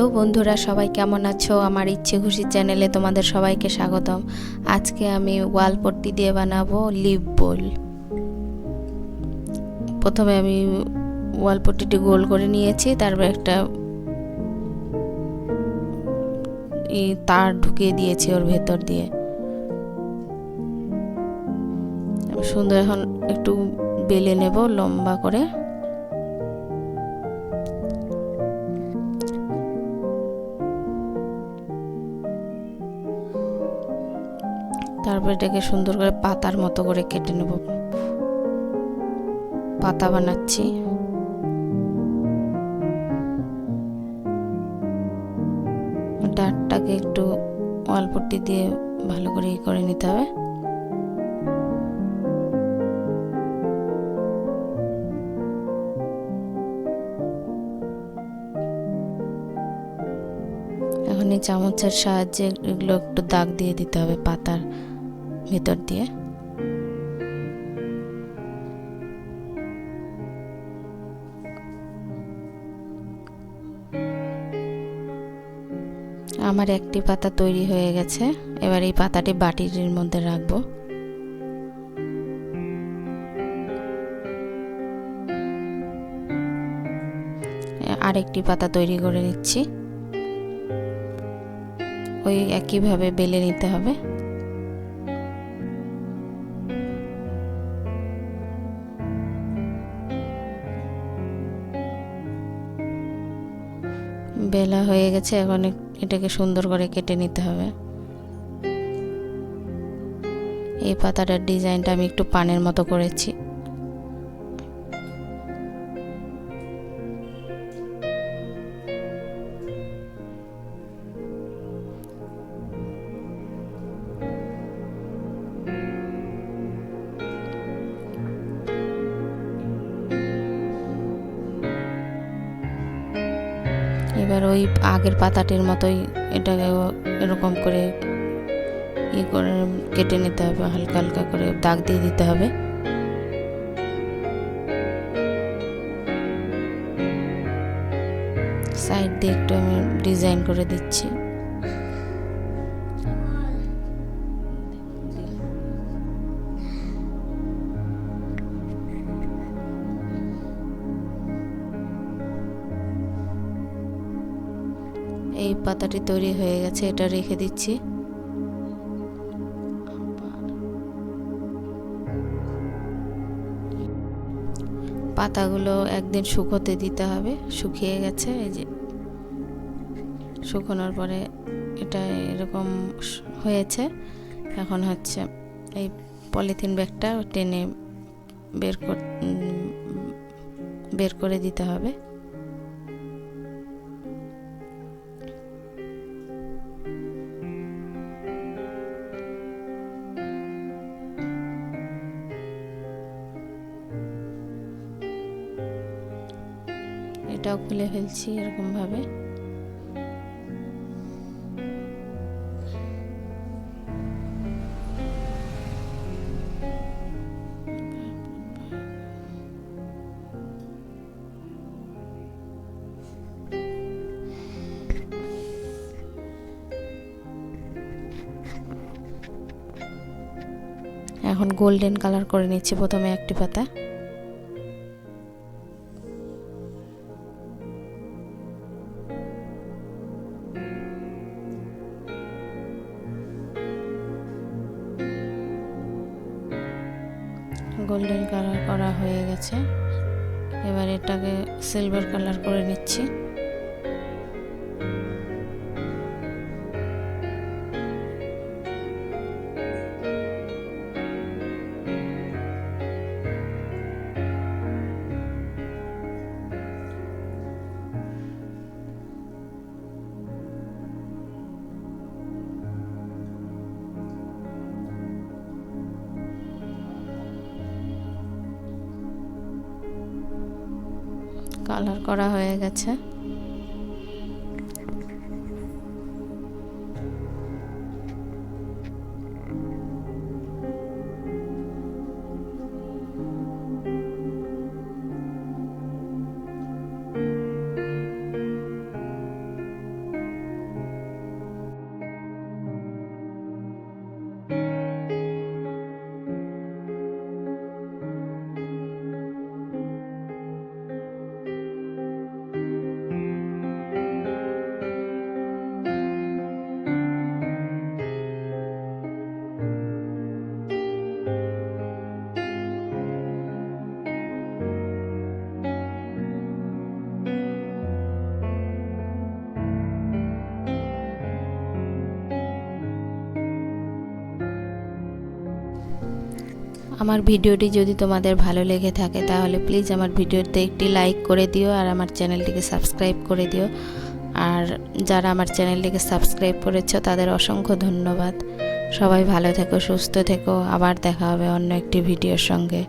Hello বন্ধুরা, সবাই কেমন আছো? আমার ইচ্ছে খুশি চ্যানেলে তোমাদের সবাইকে স্বাগতম। আজকে আমি ওয়াল পট্টি দিয়ে বানাবো লিপ বোল। প্রথমে আমি ওয়াল পট্টিটি গোল করে নিয়েছি, তারপর একটা তার ঢুকিয়ে দিয়েছি ওর ভেতর দিয়ে। সুন্দর এখন একটু বেলে নেব লম্বা করে। তারপর এটাকে সুন্দর করে পাতার মতো করে কেটে নেব। পাতা বানাচ্ছি। ডাটটাকে একটু ওয়াল পট্টি দিয়ে ভালো করে করে নিতে হবে। এখন এই চামচের সাহায্যে এগুলো একটু দাগ দিয়ে দিতে হবে পাতার ভিতর দিয়ে। আমার একটি পাতা তৈরি হয়ে গেছে। এবার এই পাতাটি বাটির মধ্যে রাখবো। আরেকটি পাতা তৈরি করে নিচ্ছি। ওই একইভাবে বেলে নিতে হবে। বেলা হয়ে গেছে, এখন এটাকে সুন্দর করে কেটে নিতে হবে। এই পাতাটার ডিজাইনটা আমি একটু পানের মতো করেছি। এবার ওই আগের পাতাটির মতোই এটাকে এরকম করে করে কেটে নিতে হবে। হালকা হালকা করে দাগ দিয়ে দিতে হবে। সাইড দিয়ে একটু আমি ডিজাইন করে দিচ্ছি। এই পাতাটি তৈরি হয়ে গেছে, এটা রেখে দিচ্ছি। পাতাগুলো একদিন শুকোতে দিতে হবে। শুকিয়ে গেছে, এই যে শুকোনোর পরে এটা এরকম হয়েছে। এখন হচ্ছে এই পলিথিন ব্যাগটা টেনে বের করে দিতে হবে। এটাও খুলে ফেলছি এরকম ভাবে। এখন গোল্ডেন কালার করে নিচ্ছি প্রথমে একটি পাতা। গোল্ডেন কালার করা হয়ে গেছে। এবার এটাকে সিলভার কালার করে নিচ্ছি। কালার করা হয়ে গেছে। আমার ভিডিওটি যদি তোমাদের ভালো লেগে থাকে তাহলে প্লিজ আমার ভিডিওতে একটি লাইক করে দিও আর আমার চ্যানেলটিকে সাবস্ক্রাইব করে দিও। আর যারা আমার চ্যানেলটিকে সাবস্ক্রাইব করেছো তাদের অসংখ্য ধন্যবাদ। সবাই ভালো থেকো, সুস্থ থেকো, আবার দেখা হবে অন্য একটি ভিডিওর সঙ্গে।